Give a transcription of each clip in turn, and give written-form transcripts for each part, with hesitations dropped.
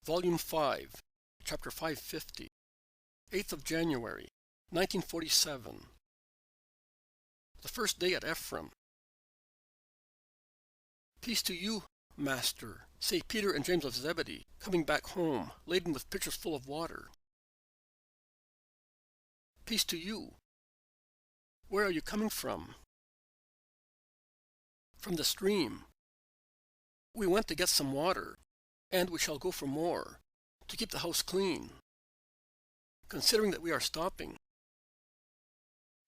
Volume 5, Chapter 550, 8th of January, 1947. The first day at Ephraim. Peace to you, Master, say Peter and James of Zebedee, coming back home, laden with pitchers full of water. Peace to you. Where are you coming from? From the stream. We went to get some water, and we shall go for more, to keep the house clean, considering that we are stopping.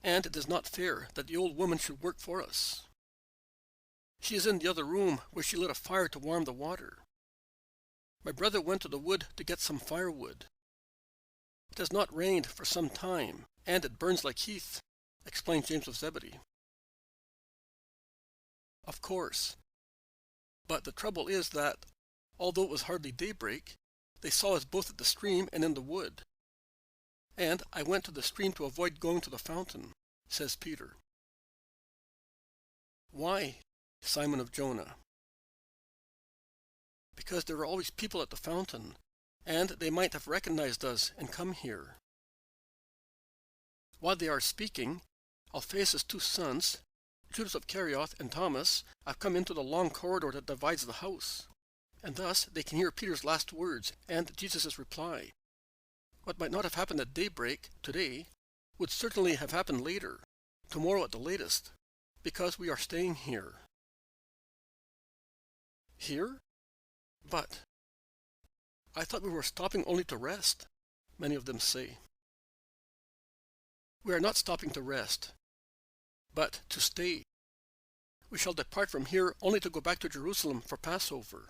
And it is not fair that the old woman should work for us. She is in the other room where she lit a fire to warm the water. My brother went to the wood to get some firewood. It has not rained for some time, and it burns like heath, explained James of Zebedee. Of course. But the trouble is that, although it was hardly daybreak, they saw us both at the stream and in the wood. And I went to the stream to avoid going to the fountain, says Peter. Why, Simon of Jonah? Because there were always people at the fountain, and they might have recognized us and come here. While they are speaking, Alphaeus' two sons, Judas of Kerioth and Thomas, have come into the long corridor that divides the house, and thus they can hear Peter's last words and Jesus' reply. What might not have happened at daybreak today would certainly have happened later, tomorrow at the latest, because we are staying here. Here? But I thought we were stopping only to rest, many of them say. We are not stopping to rest, but to stay. We shall depart from here only to go back to Jerusalem for Passover.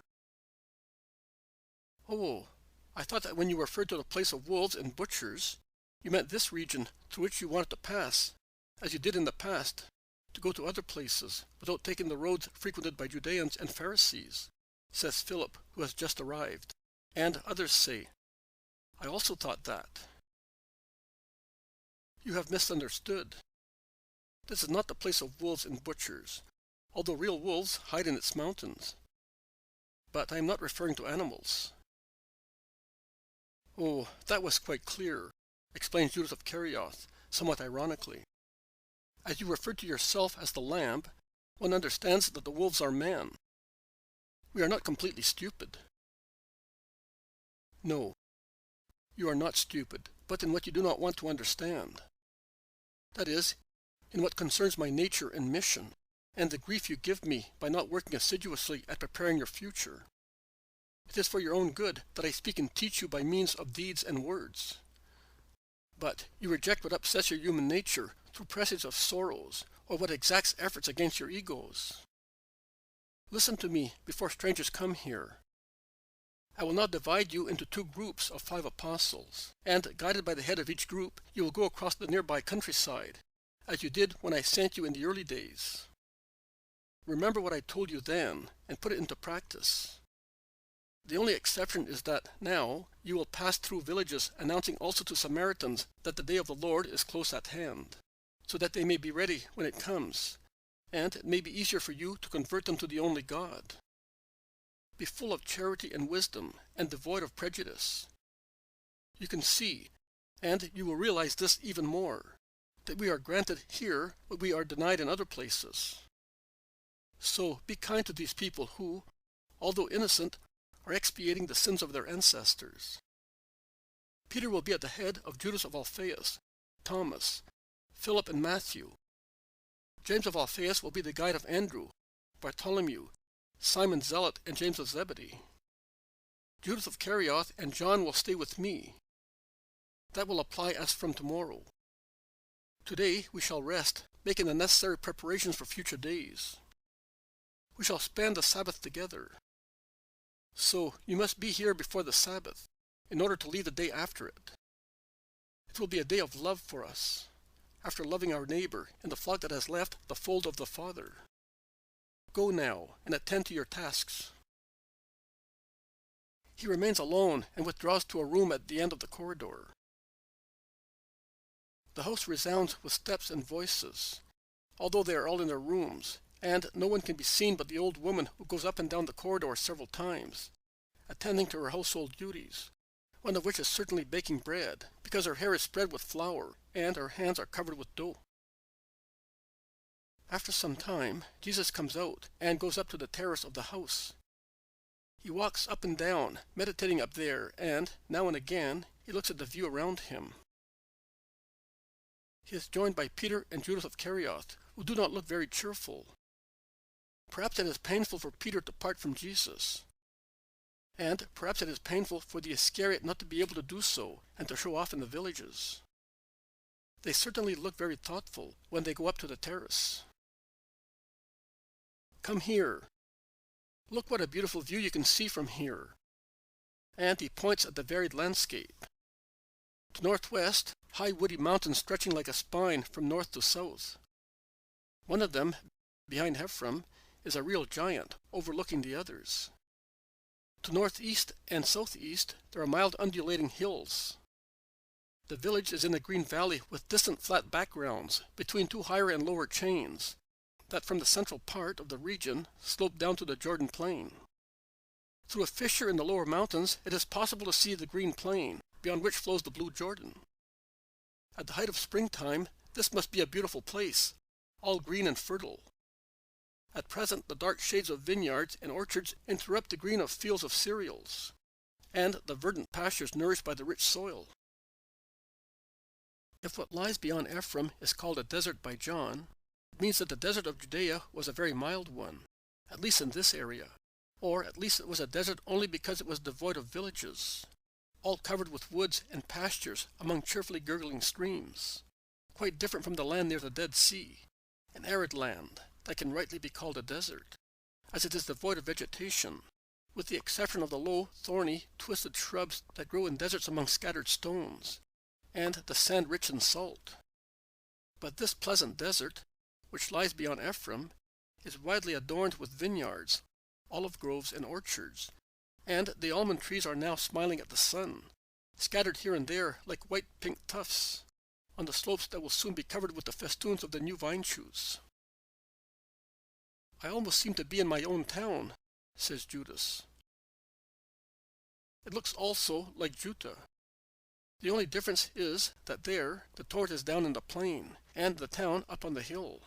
Oh, I thought that when you referred to the place of wolves and butchers, you meant this region through which you wanted to pass, as you did in the past, to go to other places without taking the roads frequented by Judeans and Pharisees, says Philip, who has just arrived. And others say, I also thought that. You have misunderstood. This is not the place of wolves and butchers, although real wolves hide in its mountains. But I am not referring to animals. Oh, that was quite clear, explains Judas of Kerioth, somewhat ironically. As you refer to yourself as the lamb, one understands that the wolves are men. We are not completely stupid. No, you are not stupid, but in what you do not want to understand. That is, in what concerns my nature and mission, and the grief you give me by not working assiduously at preparing your future. It is for your own good that I speak and teach you by means of deeds and words. But you reject what upsets your human nature through presage of sorrows, or what exacts efforts against your egos. Listen to me before strangers come here. I will now divide you into two groups of 5 apostles, and guided by the head of each group, you will go across the nearby countryside, as you did when I sent you in the early days. Remember what I told you then, and put it into practice. The only exception is that now you will pass through villages, announcing also to Samaritans that the day of the Lord is close at hand, so that they may be ready when it comes, and it may be easier for you to convert them to the only God. Be full of charity and wisdom, and devoid of prejudice. You can see, and you will realize this even more, that we are granted here what we are denied in other places. So be kind to these people who, although innocent, are expiating the sins of their ancestors. Peter will be at the head of Judas of Alphaeus, Thomas, Philip and Matthew. James of Alphaeus will be the guide of Andrew, Bartholomew, Simon Zealot and James of Zebedee. Judas of Kerioth and John will stay with me. That will apply as from tomorrow. Today we shall rest, making the necessary preparations for future days. We shall spend the Sabbath together. So you must be here before the Sabbath, in order to leave the day after it. It will be a day of love for us, after loving our neighbor in the flock that has left the fold of the Father. Go now and attend to your tasks. He remains alone and withdraws to a room at the end of the corridor. The house resounds with steps and voices, although they are all in their rooms, and no one can be seen but the old woman who goes up and down the corridor several times, attending to her household duties, one of which is certainly baking bread, because her hair is spread with flour, and her hands are covered with dough. After some time, Jesus comes out and goes up to the terrace of the house. He walks up and down, meditating up there, and, now and again, he looks at the view around him. He is joined by Peter and Judas of Kerioth, who do not look very cheerful. Perhaps it is painful for Peter to part from Jesus. And perhaps it is painful for the Iscariot not to be able to do so and to show off in the villages. They certainly look very thoughtful when they go up to the terrace. "Come here. Look what a beautiful view you can see from here." And he points at the varied landscape. To northwest, high woody mountains stretching like a spine from north to south. One of them, behind Ephraim, is a real giant, overlooking the others. To northeast and southeast, there are mild undulating hills. The village is in a green valley with distant flat backgrounds between two higher and lower chains that from the central part of the region slope down to the Jordan plain. Through a fissure in the lower mountains, it is possible to see the green plain, beyond which flows the blue Jordan. At the height of springtime, this must be a beautiful place, all green and fertile. At present, the dark shades of vineyards and orchards interrupt the green of fields of cereals, and the verdant pastures nourished by the rich soil. If what lies beyond Ephraim is called a desert by John, it means that the desert of Judea was a very mild one, at least in this area, or at least it was a desert only because it was devoid of villages, all covered with woods and pastures among cheerfully gurgling streams, quite different from the land near the Dead Sea, an arid land that can rightly be called a desert, as it is devoid of vegetation, with the exception of the low, thorny, twisted shrubs that grow in deserts among scattered stones, and the sand rich in salt. But this pleasant desert, which lies beyond Ephraim, is widely adorned with vineyards, olive groves, and orchards, and the almond trees are now smiling at the sun, scattered here and there like white pink tufts, on the slopes that will soon be covered with the festoons of the new vine shoots. "I almost seem to be in my own town," says Judas. It looks also like Judah. The only difference is that there the torrent is down in the plain, and the town up on the hill.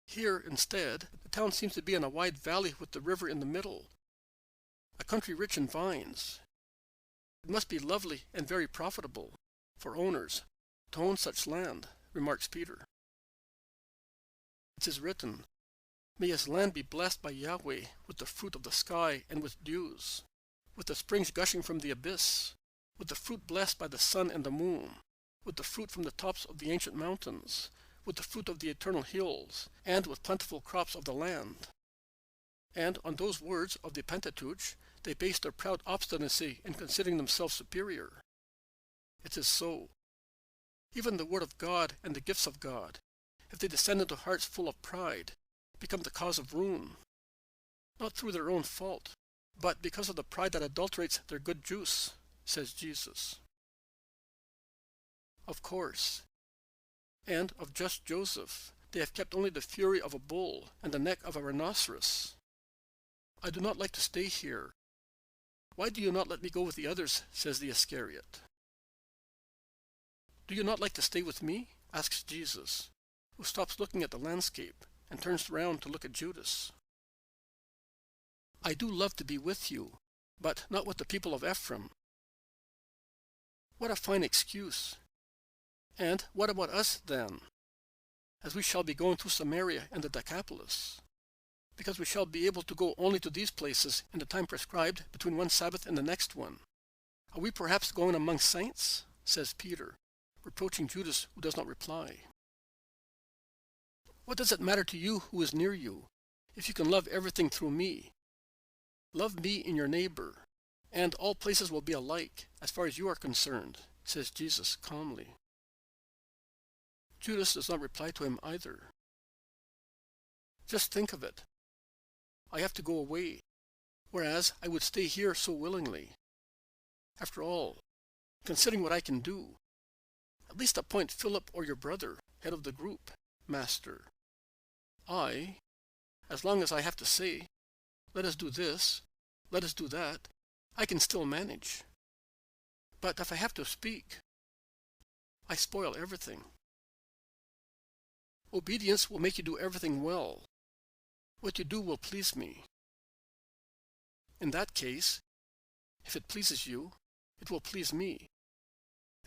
Here, instead, the town seems to be in a wide valley with the river in the middle, a country rich in vines. It must be lovely and very profitable for owners to own such land, remarks Peter. It is written, "May his land be blessed by Yahweh with the fruit of the sky and with dews, with the springs gushing from the abyss, with the fruit blessed by the sun and the moon, with the fruit from the tops of the ancient mountains, with the fruit of the eternal hills, and with plentiful crops of the land." And on those words of the Pentateuch, they base their proud obstinacy in considering themselves superior. It is so. Even the word of God and the gifts of God, if they descend into hearts full of pride, become the cause of ruin, not through their own fault, but because of the pride that adulterates their good juice, says Jesus. Of course, and of just Joseph, they have kept only the fury of a bull and the neck of a rhinoceros. "I do not like to stay here. Why do you not let me go with the others?" says the Iscariot. "Do you not like to stay with me?" asks Jesus, who stops looking at the landscape and turns round to look at Judas. "I do love to be with you, but not with the people of Ephraim." What a fine excuse! And what about us, then, as we shall be going through Samaria and the Decapolis, because we shall be able to go only to these places in the time prescribed between one Sabbath and the next one? Are we perhaps going among saints? Says Peter, reproaching Judas, who does not reply. What does it matter to you who is near you, if you can love everything through me? Love me in your neighbor, and all places will be alike as far as you are concerned, says Jesus calmly. Judas does not reply to him either. Just think of it. I have to go away, whereas I would stay here so willingly. After all, considering what I can do, at least appoint Philip or your brother head of the group, Master. As long as I have to say, let us do this, let us do that, I can still manage. But if I have to speak, I spoil everything. Obedience will make you do everything well. What you do will please me. In that case, if it pleases you, it will please me.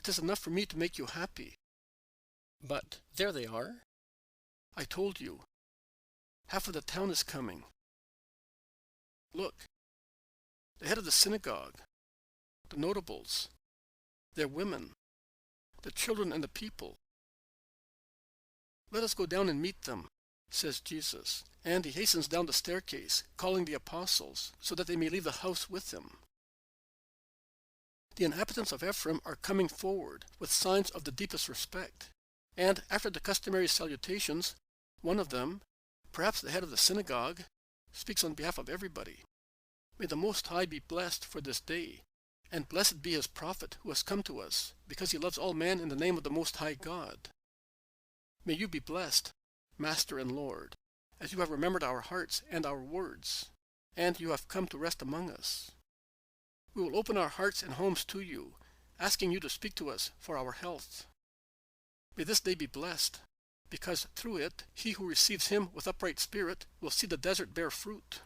It is enough for me to make you happy. But there they are. I told you. Half of the town is coming. Look, the head of the synagogue, the notables, their women, the children and the people. Let us go down and meet them, says Jesus, and he hastens down the staircase, calling the apostles, so that they may leave the house with him. The inhabitants of Ephraim are coming forward with signs of the deepest respect, and after the customary salutations, one of them, perhaps the head of the synagogue, speaks on behalf of everybody. May the Most High be blessed for this day, and blessed be his prophet who has come to us, because he loves all men in the name of the Most High God. May you be blessed, Master and Lord, as you have remembered our hearts and our words, and you have come to rest among us. We will open our hearts and homes to you, asking you to speak to us for our health. May this day be blessed, because through it, he who receives him with upright spirit will see the desert bear fruit.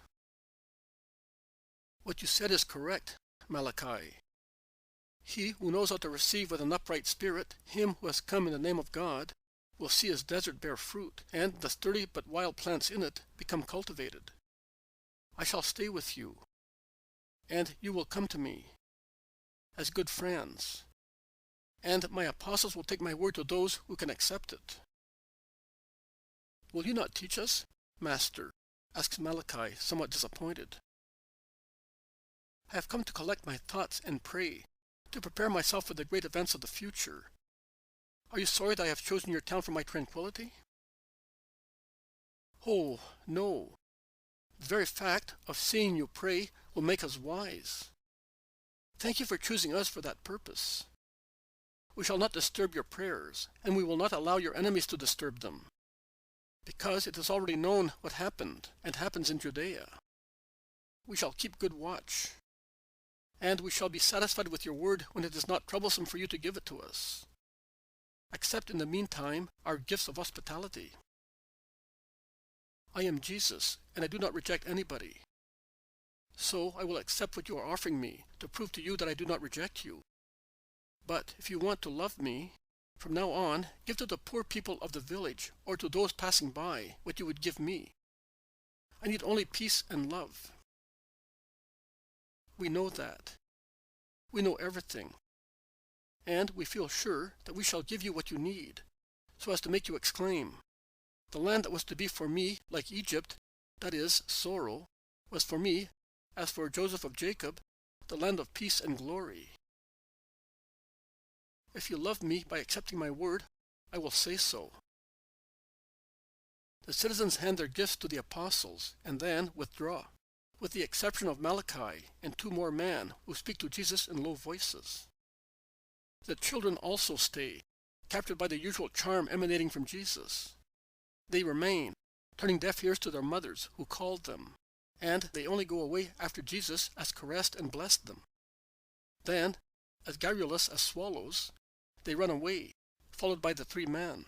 What you said is correct, Malachi. He who knows how to receive with an upright spirit him who has come in the name of God will see his desert bear fruit, and the sturdy but wild plants in it become cultivated. I shall stay with you, and you will come to me as good friends, and my apostles will take my word to those who can accept it. Will you not teach us, Master? Asks Malachi, somewhat disappointed. I have come to collect my thoughts and pray, to prepare myself for the great events of the future. Are you sorry that I have chosen your town for my tranquility? Oh, no. The very fact of seeing you pray will make us wise. Thank you for choosing us for that purpose. We shall not disturb your prayers, and we will not allow your enemies to disturb them, because it is already known what happened and happens in Judea. We shall keep good watch, and we shall be satisfied with your word when it is not troublesome for you to give it to us. Accept in the meantime our gifts of hospitality. I am Jesus, and I do not reject anybody. So I will accept what you are offering me to prove to you that I do not reject you. But if you want to love me, from now on, give to the poor people of the village or to those passing by what you would give me. I need only peace and love. We know that. We know everything. And we feel sure that we shall give you what you need, so as to make you exclaim, the land that was to be for me like Egypt, that is, sorrow, was for me, as for Joseph of Jacob, the land of peace and glory. If you love me by accepting my word, I will say so. The citizens hand their gifts to the apostles, and then withdraw, with the exception of Malachi and 2 more men who speak to Jesus in low voices. The children also stay, captured by the usual charm emanating from Jesus. They remain, turning deaf ears to their mothers who called them, and they only go away after Jesus has caressed and blessed them. Then, as garrulous as swallows, they run away, followed by the 3 men.